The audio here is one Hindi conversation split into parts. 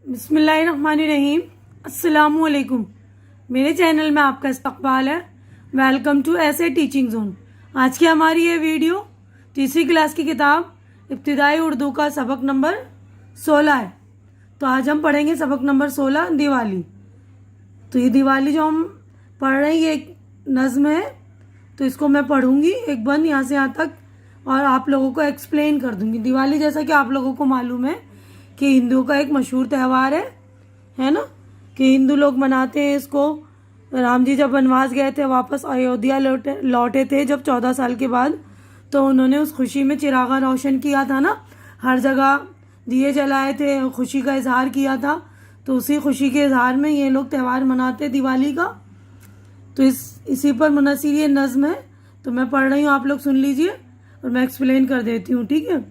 बिस्मिल्लाहिर्रहमानिर्रहीम। अस्सलामुअलैकुम। मेरे चैनल में आपका इस्तकबाल है। वेलकम टू ऐसे टीचिंग जोन। आज की हमारी ये वीडियो तीसरी क्लास की किताब इब्तिदाई उर्दू का सबक नंबर 16 है। तो आज हम पढ़ेंगे सबक नंबर 16 दिवाली। तो ये दिवाली जो हम पढ़ रहे हैं ये एक नज़्म है। तो इसको मैं पढ़ूंगी एक बंद यहाँ से यहाँ तक और आप लोगों को एक्सप्लेन कर दूंगी। दिवाली जैसा कि आप लोगों को मालूम है कि हिंदुओं का एक मशहूर त्यौहार है ना, कि हिंदू लोग मनाते हैं इसको। राम जी जब वनवास गए थे, वापस अयोध्या लौटे थे जब 14 साल के बाद, तो उन्होंने उस खुशी में चिरागा रोशन किया था ना, हर जगह दिए जलाए थे, खुशी का इजहार किया था। तो उसी खुशी के इजहार में ये लोग त्यौहार मनाते दिवाली का। तो इसी पर मुनसिर ये नज़्म है। तो मैं पढ़ रही हूँ, आप लोग सुन लीजिए और मैं एक्सप्लेन कर देती हूँ, ठीक है।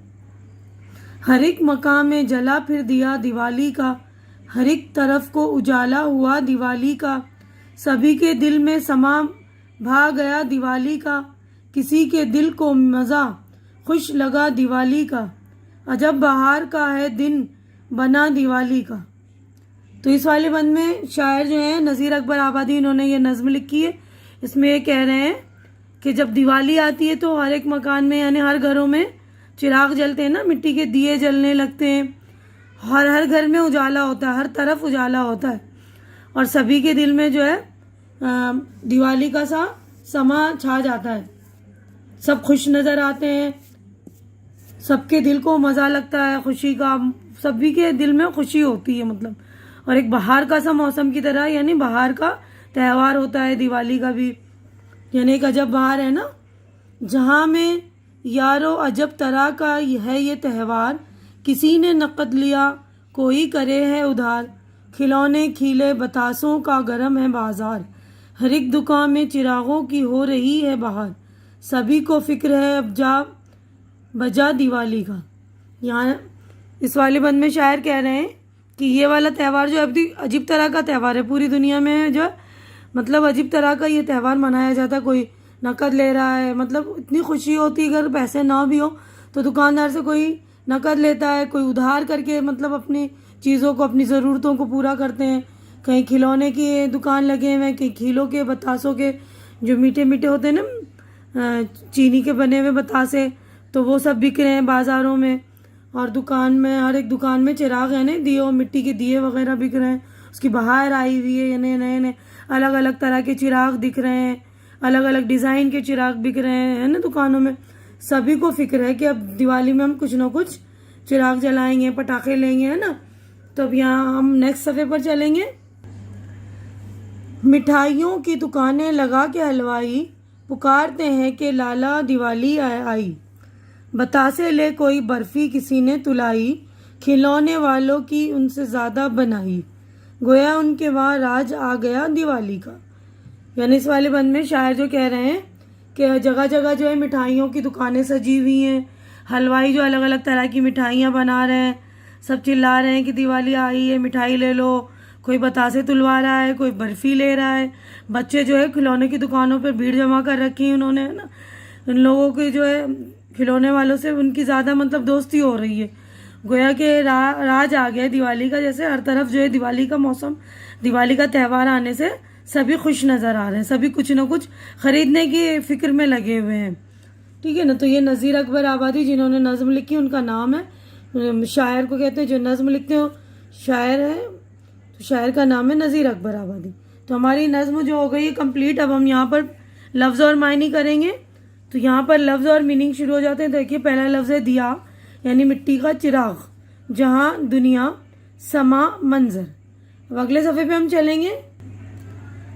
हर एक मकाम में जला फिर दिया दिवाली का, हर एक तरफ को उजाला हुआ दिवाली का, सभी के दिल में समा भा गया दिवाली का, किसी के दिल को मज़ा खुश लगा दिवाली का, अजब बहार का है दिन बना दिवाली का। तो इस वाले बंद में शायर जो है नज़ीर अकबर आबादी, इन्होंने ये नज़्म लिखी है। इसमें ये कह रहे हैं कि जब दिवाली आती है तो हर एक मकान में यानी हर घरों में चिराग जलते हैं ना, मिट्टी के दिए जलने लगते हैं। हर घर में उजाला होता है, हर तरफ उजाला होता है और सभी के दिल में जो है दिवाली का सा समा छा जाता है। सब खुश नज़र आते हैं, सबके दिल को मज़ा लगता है खुशी का, सभी के दिल में खुशी होती है मतलब। और एक बहार का सा मौसम की तरह, यानी बहार का त्यौहार होता है दिवाली का भी, यानी एक अजब बहार है ना। जहाँ में यारो अजब तरह का है ये त्यौहार, किसी ने नकद लिया कोई करे है उधार, खिलौने खिले बतासों का गरम है बाजार, हर एक दुकान में चिरागों की हो रही है बहार, सभी को फिक्र है अब जा बजा दिवाली का। यहाँ इस वाले बंद में शायर कह रहे हैं कि ये वाला त्यौहार जो अभी अजीब तरह का त्यौहार है, पूरी दुनिया में जो मतलब अजीब तरह का ये त्यौहार मनाया जाता है। कोई नकद ले रहा है, मतलब इतनी खुशी होती है, अगर पैसे ना भी हो तो दुकानदार से कोई नकद लेता है, कोई उधार करके मतलब अपनी चीज़ों को, अपनी ज़रूरतों को पूरा करते हैं। कहीं खिलौने की दुकान लगे हुए हैं, कहीं खीलों के बतासों के जो मीठे मीठे होते हैं ना, चीनी के बने हुए बतासे, तो वो सब बिक रहे हैं बाज़ारों में। और दुकान में, हर एक दुकान में चिराग यानी दिए और मिट्टी के दिए वगैरह बिक रहे हैं। उसकी बहार आई हुई है, यानी नए नए अलग अलग तरह के चिराग दिख रहे हैं, अलग अलग डिज़ाइन के चिराग बिक रहे हैं, है ना दुकानों में। सभी को फिक्र है कि अब दिवाली में हम कुछ ना कुछ चिराग जलाएंगे, पटाखे लेंगे, है ना। तो अब यहाँ हम नेक्स्ट सफ़े पर चलेंगे। मिठाइयों की दुकानें लगा के हलवाई पुकारते हैं कि लाला दिवाली आई, बतासे ले कोई बर्फ़ी किसी ने तुलाई, खिलौने वालों की उनसे ज़्यादा बनाई, गोया उनके वहाँ राज आ गया दिवाली का। यानी इस वाले बंद में शायर जो कह रहे हैं कि जगह जगह जो है मिठाइयों की दुकानें सजी हुई हैं, हलवाई जो अलग अलग तरह की मिठाइयाँ बना रहे हैं, सब चिल्ला रहे हैं कि दिवाली आई है, मिठाई ले लो। कोई बतासे तुलवा रहा है, कोई बर्फ़ी ले रहा है। बच्चे जो है खिलौने की दुकानों पर भीड़ जमा कर रखी है उन्होंने, है ना। उन लोगों की जो है खिलौने वालों से उनकी ज़्यादा मतलब दोस्ती हो रही है। गोया के राज आ गया दिवाली का। जैसे हर तरफ जो है दिवाली का मौसम, दिवाली का त्यौहार आने से सभी खुश नज़र आ रहे हैं, सभी कुछ ना कुछ खरीदने की फ़िक्र में लगे हुए हैं, ठीक है ना। तो ये नज़ीर अकबर आबादी जिन्होंने नज़्म लिखी उनका नाम है। शायर को कहते हैं जो नज़्म लिखते हो शायर है, तो शायर का नाम है नज़ीर अकबर आबादी। तो हमारी नज़्म जो हो गई है कंप्लीट। अब हम यहाँ पर लफ्ज़ और मायने करेंगे। तो यहाँ पर लफ्ज़ और मीनिंग शुरू हो जाते हैं। देखिए पहला लफ्ज़ है दिया, यानी मिट्टी का चिराग, जहाँ दुनिया समा मंजर। अब अगले सफ़े पे हम चलेंगे।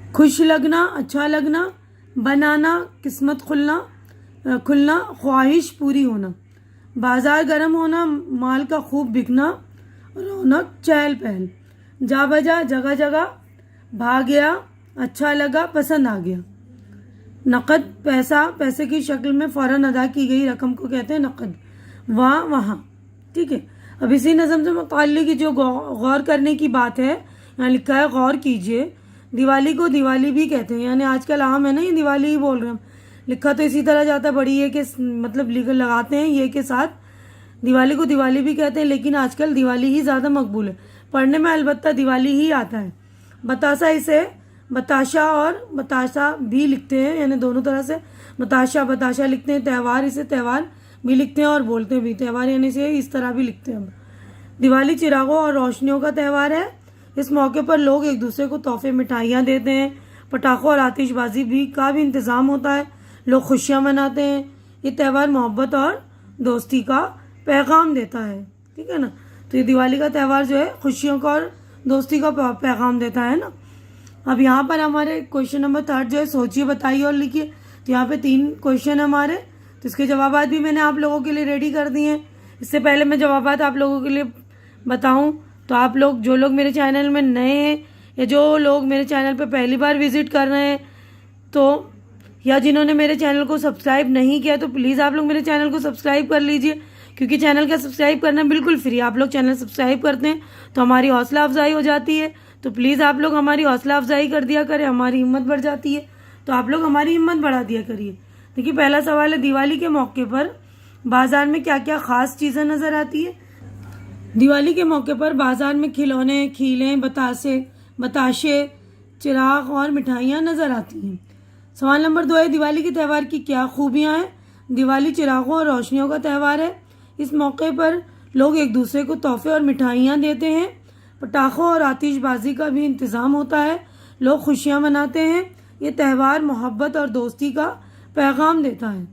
खुश लगना, अच्छा लगना, बनाना, किस्मत खुलना, ख्वाहिश पूरी होना, बाजार गर्म होना, माल का खूब बिकना, रौनक चहल पहल, जा बजा जगह जगह, भाग गया, अच्छा लगा, पसंद आ गया। नकद पैसा, पैसे की शक्ल में फ़ौरन अदा की गई रकम को कहते हैं नकद। वहाँ वहाँ, ठीक है। अब इसी नज़म से मुताल्लिक़ जो गौर करने की बात है, यहाँ लिखा है गौर कीजिए। दिवाली को दिवाली भी कहते हैं, यानी आजकल आम है ना ये दिवाली ही बोल रहे हैं। लिखा तो इसी तरह जाता है, बड़ी है कि मतलब लगाते हैं ये के साथ। दिवाली को दिवाली भी कहते हैं, लेकिन आजकल दिवाली ही ज़्यादा मकबूल है। पढ़ने में अलबत्ता दिवाली ही आता है। बतासा इसे बताशा और बताशा भी लिखते हैं, यानी दोनों तरह से बताशा बताशा लिखते हैं। त्यौहार इसे त्यौहार भी लिखते हैं और बोलते भी त्यौहार, यानी इसे इस तरह भी लिखते हैं। दिवाली चिरागों और रोशनियों का त्यौहार है। इस मौके पर लोग एक दूसरे को तोहफे मिठाइयाँ देते हैं। पटाखों और आतिशबाजी का भी इंतज़ाम होता है। लोग खुशियाँ मनाते हैं। ये त्यौहार मोहब्बत और दोस्ती का पैगाम देता है, ठीक है ना। तो ये दिवाली का त्यौहार जो है खुशियों का और दोस्ती का पैगाम देता है ना। अब यहाँ पर हमारे क्वेश्चन नंबर 3 जो है सोचिए बताइए और लिखिए। तो यहाँ पे 3 क्वेश्चन हमारे, तो इसके जवाबात भी मैंने आप लोगों के लिए रेडी कर दिए हैं। इससे पहले मैं जवाबात आप लोगों के लिए बताऊं तो आप लोग जो लोग मेरे चैनल में नए हैं या जो लोग मेरे चैनल पे पहली बार विजिट कर रहे हैं तो या जिन्होंने मेरे चैनल को सब्सक्राइब नहीं किया तो प्लीज़ आप लोग मेरे चैनल को सब्सक्राइब कर लीजिए, क्योंकि चैनल का सब्सक्राइब करना बिल्कुल फ्री। आप लोग चैनल सब्सक्राइब करते हैं तो हमारी हौसला अफजाई हो जाती है। तो प्लीज़ आप लोग हमारी हौसला अफजाई कर दिया करें, हमारी हिम्मत बढ़ जाती है। तो आप लोग हमारी हिम्मत बढ़ा दिया करिए। देखिए पहला सवाल है, दिवाली के मौके पर बाजार में क्या क्या खास चीज़ें नज़र आती है। दिवाली के मौके पर बाजार में खिलौने, खीलें, बताशे, चिराग और मिठाइयाँ नज़र आती हैं। सवाल नंबर 2 है, दिवाली के त्यौहार की क्या खूबियाँ हैं। दिवाली चिरागों और रोशनियों का त्यौहार है। इस मौके पर लोग एक दूसरे को तोहफे और मिठाइयाँ देते हैं। पटाखों और आतिशबाजी का भी इंतज़ाम होता है। लोग खुशियाँ मनाते हैं। ये त्यौहार मोहब्बत और दोस्ती का पैगाम देता है।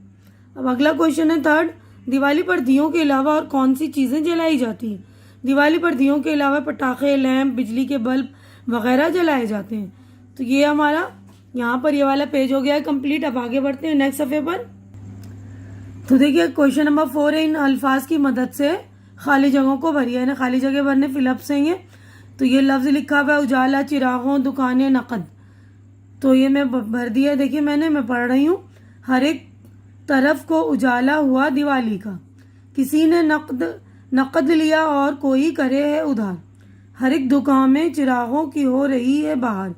अब अगला क्वेश्चन है 3, दिवाली पर दियों के अलावा और कौन सी चीज़ें जलाई जाती हैं। दिवाली पर दियों के अलावा पटाखे, लैंप, बिजली के बल्ब वगैरह जलाए जाते हैं। तो ये हमारा यहाँ पर ये वाला पेज हो गया है कंप्लीट। अब आगे बढ़ते हैं नेक्स्ट सफ़े पर। तो देखिए क्वेश्चन नंबर 4 है, इन अल्फाज की मदद से खाली जगहों को भरिए, यानी खाली जगह भरने फिलअप्स हैं ये। तो ये लफ्ज़ लिखा हुआ है उजाला, चिरागों, दुकानें, नकद। तो ये मैं भर दिया, देखिए मैं पढ़ रही हूँ। हर एक तरफ को उजाला हुआ दिवाली का, किसी ने नकद लिया और कोई करे है उधार। हर एक दुकान में चिरागों की हो रही है बाहर,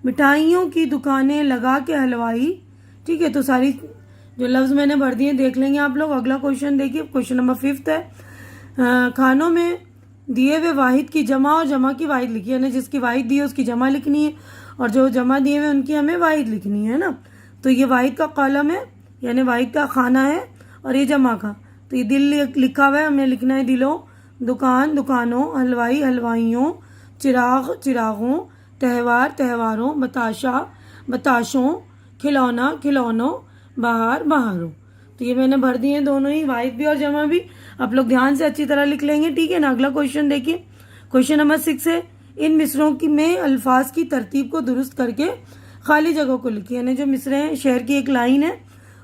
मिठाइयों की दुकानें लगा के हलवाई। ठीक है, तो सारी जो लफ्ज़ मैंने भर दिए देख लेंगे आप लोग। अगला क्वेश्चन देखिए, क्वेश्चन नंबर 5 है, खानों में दिए हुए वाहिद की जमा और जमा की वाहिद लिखी, यानी जिसकी वाहिद दी है उसकी जमा लिखनी है और जो जमा दिए हुए उनकी हमें वाहिद लिखनी है ना। तो ये वाहिद का कॉलम है, यानी वाहिद का खाना है, और ये जमा का। तो ये दिल लिखा हुआ है, हमें लिखना है दिलों, दुकान दुकानों, हलवाई हलवाइयों, चिराग चिरागों, त्यौहार त्योहारों, बताशा बताशों, खिलौना खिलौनों, बाहर बाहरों। तो ये मैंने भर दिए हैं दोनों ही, वाहिद भी और जमा भी। आप लोग ध्यान से अच्छी तरह लिख लेंगे, ठीक है ना। अगला क्वेश्चन देखिए, क्वेश्चन नंबर 6 है, इन मिसरों की में अल्फाज की तरतीब को दुरुस्त करके खाली जगह को लिखिए। यानी जो मिसरे हैं, शेर की एक लाइन है,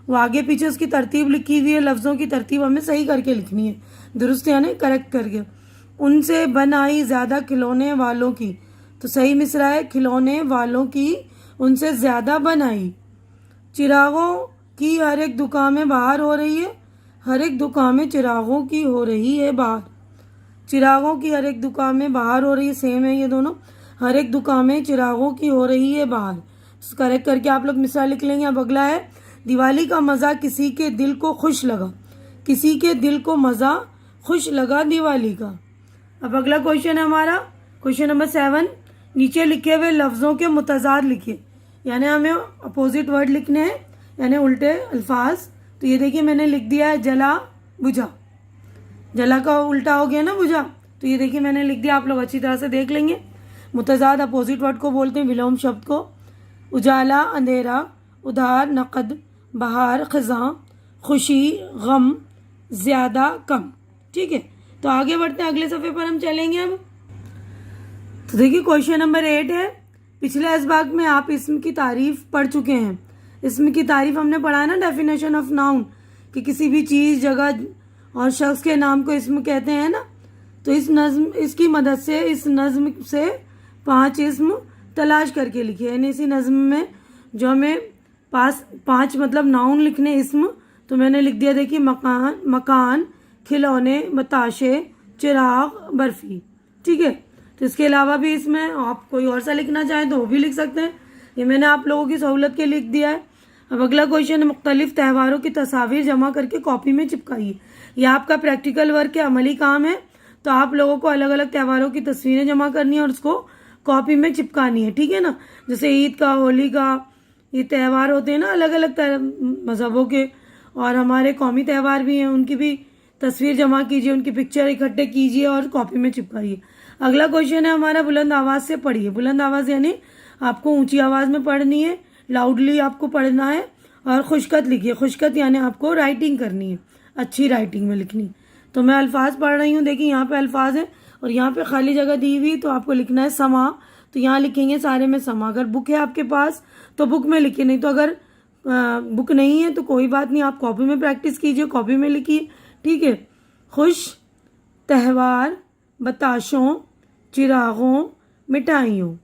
वो आगे पीछे उसकी तरतीब लिखी हुई है, लफ्ज़ों की तरतीब हमें सही करके लिखनी है, दुरुस्त यानी करेक्ट करके। उनसे बनाई ज़्यादा खिलौने वालों की, तो सही मिसरा है, खिलौने वालों की उनसे ज़्यादा बनाई। चिरागों की हर एक दुकान में बाहर हो रही है, हर एक दुकान में चिरागों की हो रही है बाहर। चिरागों की हर एक दुकान में बाहर हो रही है, सेम है ये दोनों, हर एक दुकान में चिरागों की हो रही है बाहर। करेक्ट करके आप लोग मिसरा लिख लेंगे। अब अगला है, दिवाली का मज़ा किसी के दिल को खुश लगा, किसी के दिल को मज़ा खुश लगा दिवाली का। अब अगला क्वेश्चन है हमारा क्वेश्चन नंबर 7, नीचे लिखे हुए लफ्ज़ों के मुतज़ाद लिखिए, यानी हमें अपोजिट वर्ड लिखने हैं, यानी उल्टे अल्फाज। तो ये देखिए मैंने लिख दिया है जला बुझा, जला का उल्टा हो गया ना बुझा। तो ये देखिए मैंने लिख दिया, आप लोग अच्छी तरह से देख लेंगे। मुतज़ाद अपोजिट वर्ड को बोलते हैं, विलोम शब्द को। उजाला अंधेरा, उधार नकद, बहार खज़ां, खुशी गम, ज़्यादा कम। ठीक है, तो आगे बढ़ते हैं, अगले सफ़े पर हम चलेंगे अब। तो देखिए क्वेश्चन नंबर 8 है, पिछले इसबाग में आप इसम की तारीफ पढ़ चुके हैं। इसम की तारीफ हमने पढ़ा है ना, डेफिनेशन ऑफ नाउन, कि किसी भी चीज़, जगह और शख्स के नाम को इसम कहते हैं ना। तो इस नज़्म, इसकी मदद से इस नज़्म से 5 इसम तलाश करके लिखे, यानी इसी नज़्म में जो हमें 5 मतलब नाउन लिखने इसम, तो मैंने लिख दिया देखिए, मकान, खिलौने, बताशे, चिराग, बर्फ़ी। ठीक है, तो इसके अलावा भी इसमें आप कोई और सा लिखना चाहें तो वो भी लिख सकते हैं, ये मैंने आप लोगों की सहूलत के लिए लिख दिया है। अब अगला क्वेश्चन है, मुख्तलिफ त्यौहारों की तस्वीर जमा करके कॉपी में चिपकाइए। यह आपका प्रैक्टिकल वर्क है, अमली काम है। तो आप लोगों को अलग अलग त्योहारों की तस्वीरें जमा करनी है और उसको कॉपी में चिपकानी है, ठीक है ना। जैसे ईद का, होली का, ये त्यौहार होते हैं ना अलग अलग मजहबों के, और हमारे कौमी त्यौहार भी हैं, उनकी भी तस्वीर जमा कीजिए, उनकी पिक्चर इकट्ठे कीजिए और कॉपी में चिपकाइए। अगला क्वेश्चन है हमारा, बुलंद आवाज़ से पढ़िए। बुलंद आवाज़ यानी आपको ऊंची आवाज़ में पढ़नी है, लाउडली आपको पढ़ना है, और खुशखत लिखिए। खुशखत यानी आपको राइटिंग करनी है, अच्छी राइटिंग में लिखनी। तो मैं अल्फाज पढ़ रही हूँ, देखिए यहाँ पे अल्फाज है और यहाँ पे खाली जगह दी हुई, तो आपको लिखना है समा, तो यहाँ लिखेंगे सारे में समा। अगर बुक है आपके पास तो बुक में लिखिए, नहीं तो अगर बुक नहीं है तो कोई बात नहीं, आप कॉपी में प्रैक्टिस कीजिए, कॉपी में लिखिए, ठीक है। खुश, त्यौहार, बताशों, चिरागों, मिठाइयों।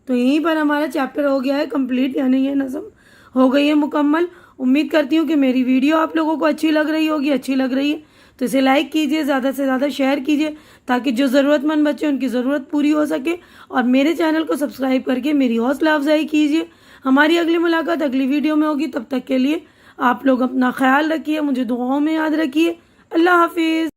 तो यहीं पर हमारा चैप्टर हो गया है कंप्लीट, यानी ये नज़म हो गई है मुकम्मल। उम्मीद करती हूँ कि मेरी वीडियो आप लोगों को अच्छी लग रही होगी। अच्छी लग रही है तो इसे लाइक कीजिए, ज़्यादा से ज़्यादा शेयर कीजिए, ताकि जो ज़रूरतमंद बच्चे उनकी ज़रूरत पूरी हो सके। और मेरे चैनल को सब्सक्राइब करके मेरी हौसला अफजाई कीजिए। हमारी अगली मुलाकात अगली वीडियो में होगी, तब तक के लिए आप लोग अपना ख्याल रखिए, मुझे दुआओं में याद रखिए। अल्लाह हाफिज़।